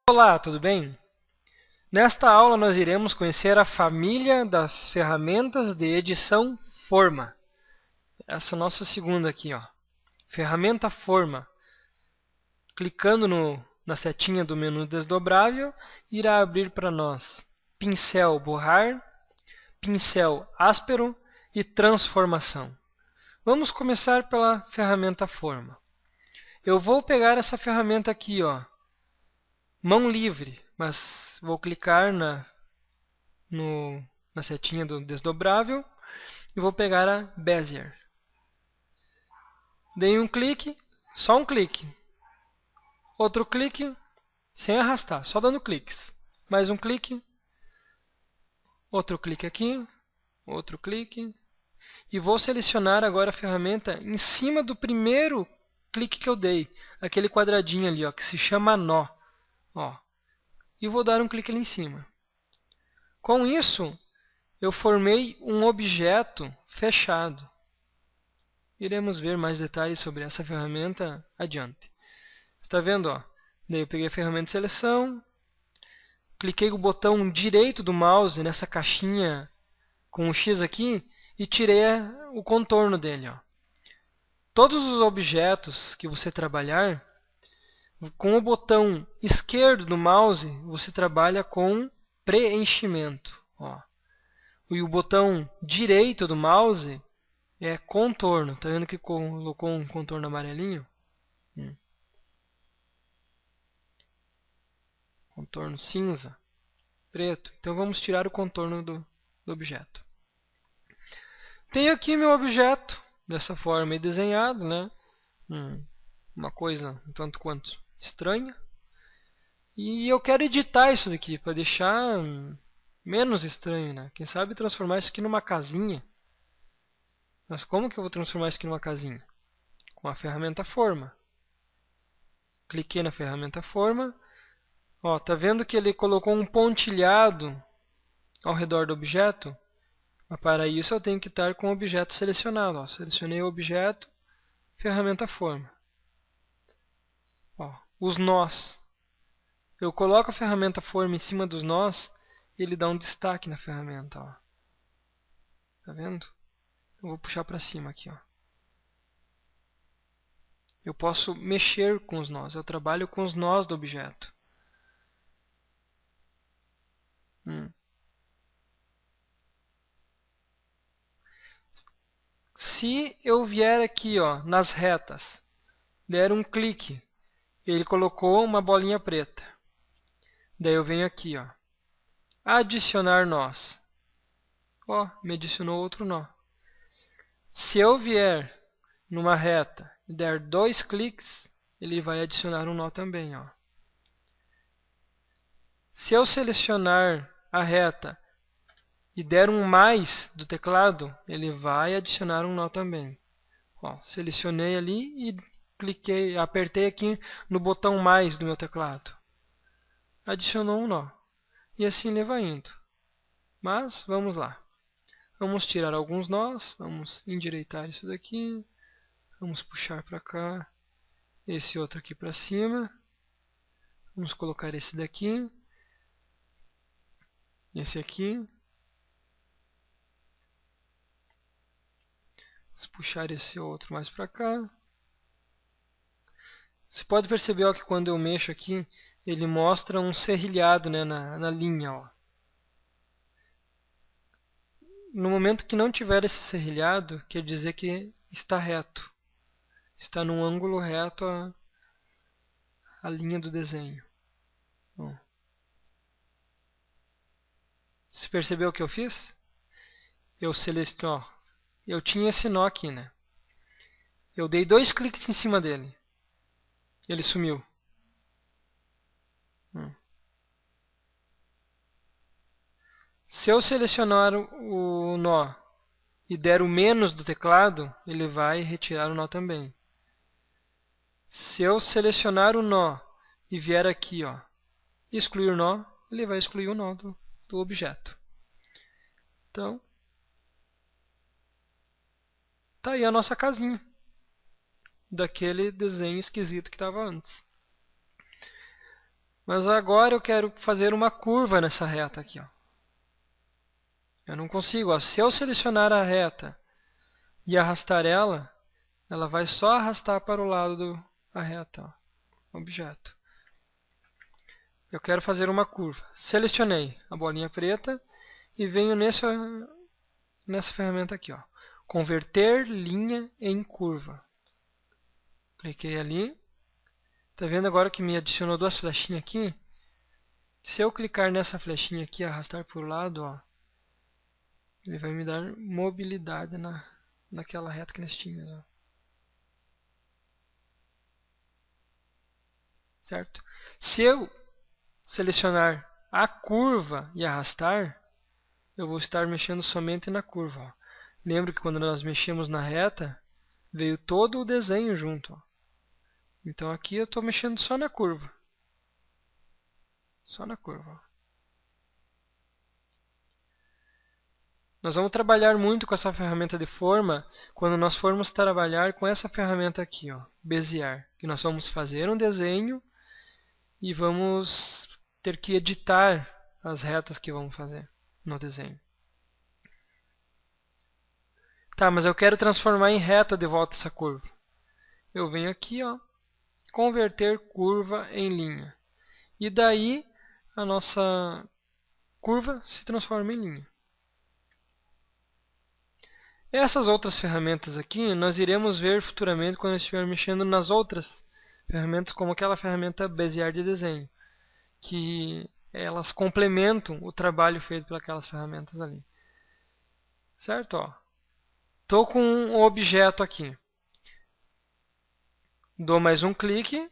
Olá, tudo bem? Nesta aula nós iremos conhecer a família das ferramentas de edição Forma. Essa é a nossa segunda aqui, ó. Ferramenta Forma. Clicando na setinha do menu desdobrável, irá abrir para nós pincel borrar, pincel áspero e transformação. Vamos começar pela ferramenta Forma. Eu vou pegar essa ferramenta aqui, ó, mão livre, mas vou clicar na setinha do desdobrável e vou pegar a Bezier. Dei um clique, só um clique. Outro clique, sem arrastar, só dando cliques. Mais um clique. Outro clique aqui. Outro clique. E vou selecionar agora a ferramenta em cima do primeiro clique que eu dei. Aquele quadradinho ali, ó, que se chama nó. Ó. E vou dar um clique ali em cima. Com isso, eu formei um objeto fechado. Iremos ver mais detalhes sobre essa ferramenta adiante. Está vendo? Ó? Daí eu peguei a ferramenta de seleção, cliquei o botão direito do mouse nessa caixinha com o X aqui e tirei o contorno dele. Ó. Todos os objetos que você trabalhar, com o botão esquerdo do mouse, você trabalha com preenchimento. Ó. E o botão direito do mouse é contorno. Está vendo que colocou um contorno amarelinho? Contorno cinza, preto. Então vamos tirar o contorno do objeto. Tenho aqui meu objeto, dessa forma desenhado, né? Uma coisa um tanto quanto estranha. E eu quero editar isso daqui para deixar menos estranho, né? Quem sabe transformar isso aqui numa casinha. Mas como que eu vou transformar isso aqui numa casinha? Com a ferramenta Forma. Cliquei na ferramenta Forma. Ó, tá vendo que ele colocou um pontilhado ao redor do objeto? Mas para isso eu tenho que estar com o objeto selecionado. Ó, selecionei o objeto, ferramenta Forma. Ó, os nós. Eu coloco a ferramenta Forma em cima dos nós, ele dá um destaque na ferramenta. Ó. Tá vendo? Eu vou puxar para cima aqui. Ó. Eu posso mexer com os nós. Eu trabalho com os nós do objeto. Se eu vier aqui, ó, nas retas, der um clique, ele colocou uma bolinha preta. Daí eu venho aqui, ó, adicionar nós. Ó, me adicionou outro nó. Se eu vier numa reta e der 2 cliques, ele vai adicionar um nó também. Ó. Se eu selecionar a reta e der um mais do teclado, ele vai adicionar um nó também. Ó, selecionei ali e cliquei, apertei aqui no botão mais do meu teclado. Adicionou um nó. E assim ele vai indo. Mas vamos lá. Vamos tirar alguns nós. Vamos endireitar isso daqui. Vamos puxar para cá. Esse outro aqui para cima. Vamos colocar esse daqui. Esse aqui. Vamos puxar esse outro mais para cá. Você pode perceber ó, que quando eu mexo aqui, ele mostra um serrilhado, né, na linha. Ó. No momento que não tiver esse serrilhado, quer dizer que está reto. Está num ângulo reto a linha do desenho. Bom. Você percebeu o que eu fiz? Eu seleciono. Eu tinha esse nó aqui, né? Eu dei 2 cliques em cima dele. Ele sumiu. Se eu selecionar o nó e der o menos do teclado, ele vai retirar o nó também. Se eu selecionar o nó e vier aqui, ó, excluir o nó, ele vai excluir o nó do objeto. Então, tá aí a nossa casinha daquele desenho esquisito que estava antes. Mas agora eu quero fazer uma curva nessa reta aqui, ó. Eu não consigo, ó. Se eu selecionar a reta e arrastar ela, ela vai só arrastar para o lado da reta, ó, objeto. Eu quero fazer uma curva. Selecionei a bolinha preta e venho nessa ferramenta aqui, ó. Converter linha em curva. Cliquei ali. Tá vendo agora que me adicionou duas flechinhas aqui? Se eu clicar nessa flechinha aqui e arrastar para o lado, ó, ele vai me dar mobilidade naquela reta que nós tínhamos, ó. Certo? Se eu selecionar a curva e arrastar, eu vou estar mexendo somente na curva, ó. Lembra que quando nós mexemos na reta, veio todo o desenho junto, ó. Então aqui eu estou mexendo só na curva. Só na curva, ó. Nós vamos trabalhar muito com essa ferramenta de forma quando nós formos trabalhar com essa ferramenta aqui, ó, Bezier. Que nós vamos fazer um desenho e vamos ter que editar as retas que vamos fazer no desenho. Tá, mas eu quero transformar em reta de volta essa curva. Eu venho aqui, ó, converter curva em linha. E daí a nossa curva se transforma em linha. Essas outras ferramentas aqui nós iremos ver futuramente quando estiver mexendo nas outras ferramentas, como aquela ferramenta Bezier de desenho, que elas complementam o trabalho feito pelas ferramentas ali. Certo? Estou com um objeto aqui. Dou mais um clique,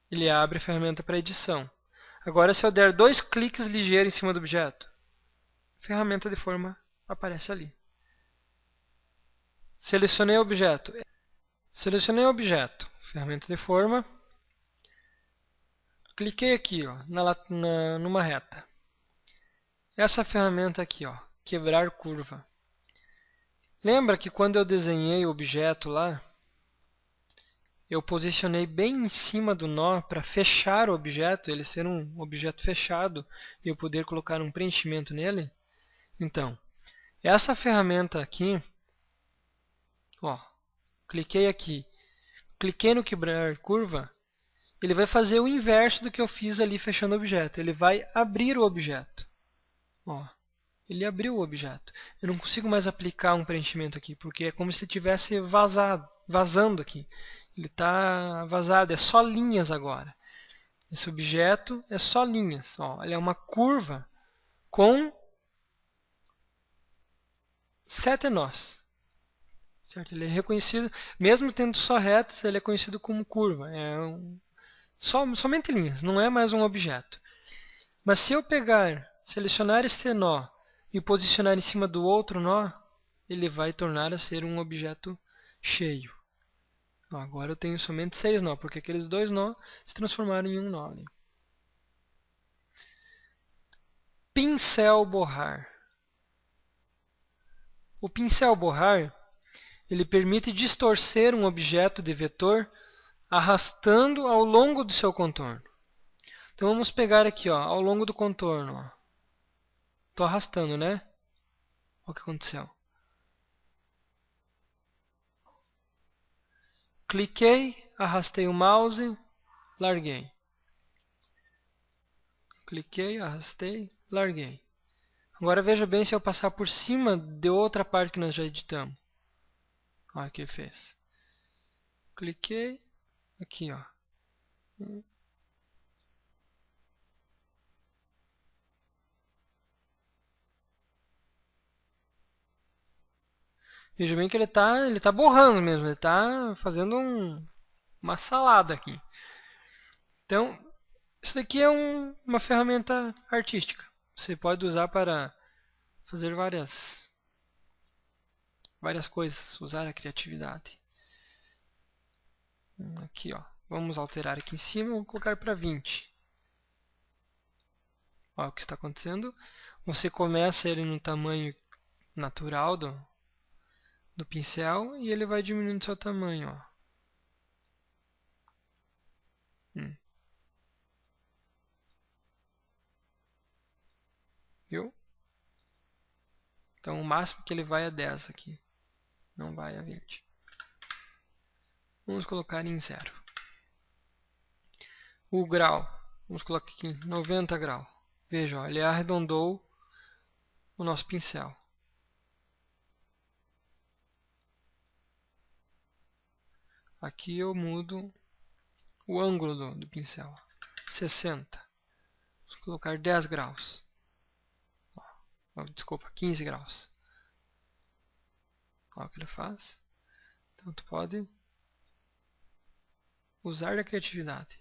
ele abre a ferramenta para edição. Agora, se eu der dois cliques ligeiros em cima do objeto, a ferramenta de forma aparece ali. Selecionei o objeto. Selecionei o objeto, ferramenta de forma. Cliquei aqui, ó, numa reta. Essa ferramenta aqui, ó, quebrar curva. Lembra que quando eu desenhei o objeto lá, eu posicionei bem em cima do nó para fechar o objeto, ele ser um objeto fechado e eu poder colocar um preenchimento nele? Então, essa ferramenta aqui, ó, cliquei aqui, cliquei no quebrar curva, ele vai fazer o inverso do que eu fiz ali fechando o objeto. Ele vai abrir o objeto. Ó, ele abriu o objeto. Eu não consigo mais aplicar um preenchimento aqui, porque é como se ele tivesse vazando aqui. Ele está vazado, é só linhas agora. Esse objeto é só linhas. Ó, ele é uma curva com 7 nós. Certo? Ele é reconhecido, mesmo tendo só retas, ele é conhecido como curva. Somente linhas, não é mais um objeto. Mas se eu selecionar este nó e posicionar em cima do outro nó, ele vai tornar a ser um objeto cheio. Agora eu tenho somente 6 nós, porque aqueles 2 nós se transformaram em um nó ali. Pincel borrar. O pincel borrar, ele permite distorcer um objeto de vetor arrastando ao longo do seu contorno. Então vamos pegar aqui, ó, ao longo do contorno. Estou arrastando, né? Olha o que aconteceu. Cliquei, arrastei o mouse, larguei. Cliquei, arrastei, larguei. Agora veja bem se eu passar por cima de outra parte que nós já editamos. Olha o que fez. Cliquei, aqui, ó. Veja bem que ele tá borrando mesmo, ele está fazendo uma salada aqui. Então, isso daqui é uma ferramenta artística. Você pode usar para fazer várias coisas, usar a criatividade. Aqui, ó. Vamos alterar aqui em cima, vou colocar para 20. Olha o que está acontecendo. Você começa ele no tamanho natural do pincel e ele vai diminuindo seu tamanho, ó. Viu? Então o máximo que ele vai é 10 aqui. Não vai a 20. Vamos colocar em 0. O grau. Vamos colocar aqui 90 graus. Veja, ó, ele arredondou o nosso pincel. Aqui eu mudo o ângulo do pincel. 60. Vamos colocar 10 graus. Desculpa, 15 graus. Olha o que ele faz. Então tu pode usar da criatividade.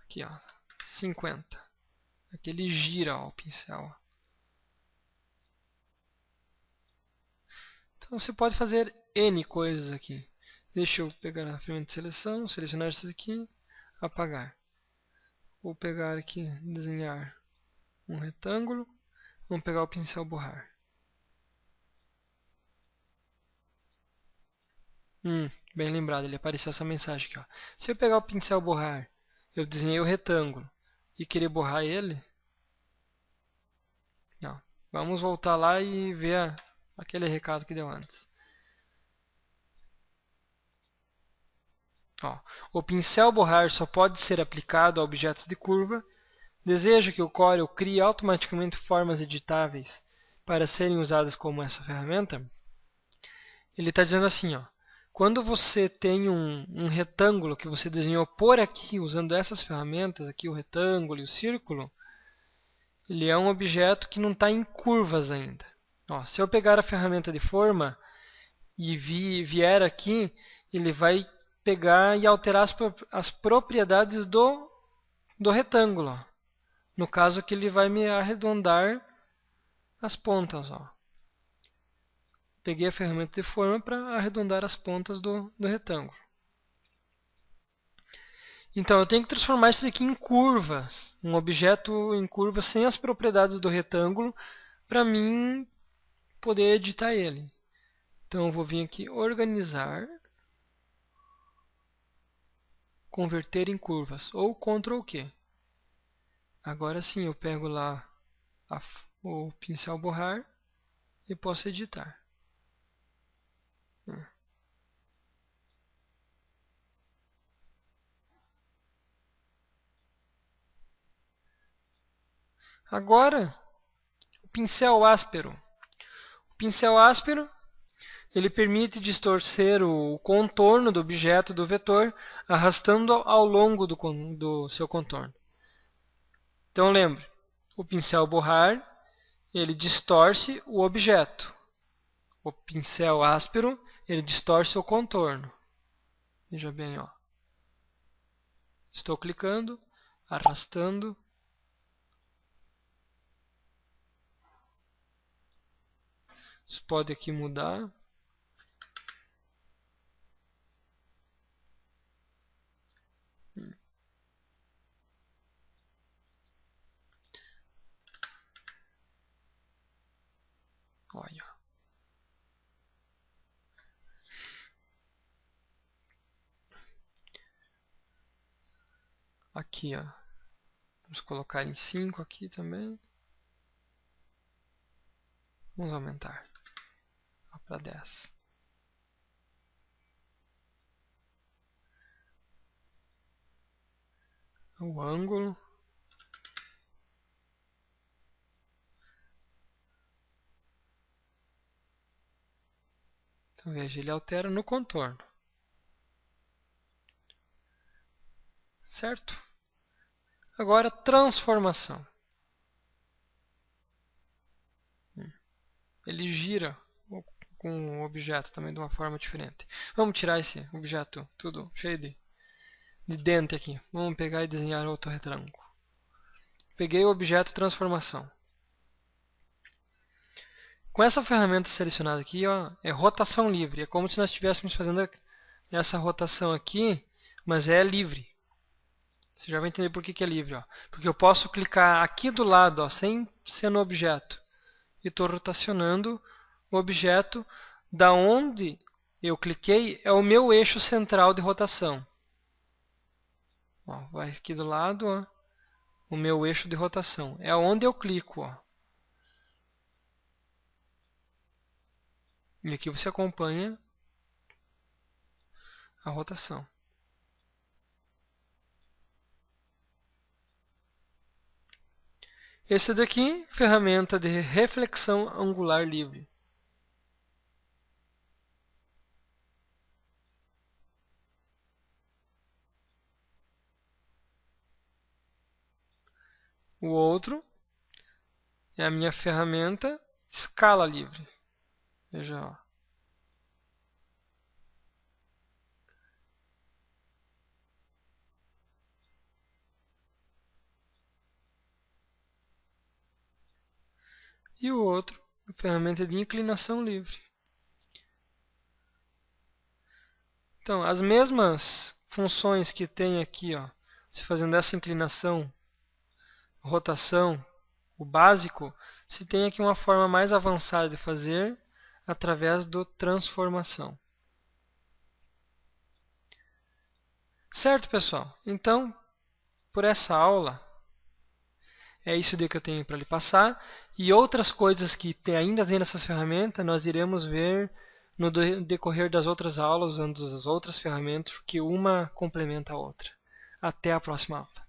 Aqui, ó, 50. Aqui ele gira, ó, o pincel. Então você pode fazer N coisas aqui. Deixa eu pegar a ferramenta de seleção, selecionar isso aqui, apagar. Vou pegar aqui, desenhar um retângulo. Vamos pegar o pincel borrar. Bem lembrado, ele apareceu essa mensagem aqui, ó. Se eu pegar o pincel borrar, eu desenhei o retângulo e querer borrar ele, não. Vamos voltar lá e ver aquele recado que deu antes. Ó, o pincel borrar só pode ser aplicado a objetos de curva. Deseja que o Corel crie automaticamente formas editáveis para serem usadas como essa ferramenta? Ele está dizendo assim, ó, quando você tem um retângulo que você desenhou por aqui, usando essas ferramentas, aqui o retângulo e o círculo, ele é um objeto que não está em curvas ainda. Ó, se eu pegar a ferramenta de forma e vier aqui, ele vai pegar e alterar as propriedades do retângulo. Ó. No caso que ele vai me arredondar as pontas. Ó. Peguei a ferramenta de forma para arredondar as pontas do retângulo. Então eu tenho que transformar isso aqui em curvas. Um objeto em curva sem as propriedades do retângulo para mim poder editar ele. Então eu vou vir aqui organizar, converter em curvas, ou Ctrl Q. Agora sim eu pego lá o pincel borrar e posso editar. Agora, o pincel áspero. O pincel áspero ele permite distorcer o contorno do objeto do vetor, arrastando ao longo do seu contorno. Então lembre, o pincel borrar ele distorce o objeto. O pincel áspero ele distorce o contorno. Veja bem, ó. Estou clicando, arrastando. Você pode aqui mudar. Olha. Aqui, ó. Vamos colocar em 5 aqui também. Vamos aumentar para 10. O ângulo. Então veja, ele altera no contorno. Certo? Agora, transformação. Ele gira com o objeto também de uma forma diferente. Vamos tirar esse objeto tudo cheio de dente aqui. Vamos pegar e desenhar outro retângulo. Peguei o objeto transformação. Com essa ferramenta selecionada aqui, ó, é rotação livre. É como se nós estivéssemos fazendo essa rotação aqui, mas é livre. Você já vai entender por que é livre. Ó. Porque eu posso clicar aqui do lado, ó, sem ser no objeto. E estou rotacionando o objeto. Da onde eu cliquei é o meu eixo central de rotação. Ó, vai aqui do lado, ó, o meu eixo de rotação. É onde eu clico, ó. E aqui você acompanha a rotação. Esse daqui, ferramenta de reflexão angular livre. O outro é a minha ferramenta escala livre. Veja, ó. E o outro, a ferramenta de inclinação livre. Então, as mesmas funções que tem aqui, ó, se fazendo essa inclinação, rotação, o básico, se tem aqui uma forma mais avançada de fazer através do transformação. Certo, pessoal? Então, por essa aula, é isso que eu tenho para lhe passar. E outras coisas que ainda tem nessas ferramentas, nós iremos ver no decorrer das outras aulas, usando as outras ferramentas, que uma complementa a outra. Até a próxima aula.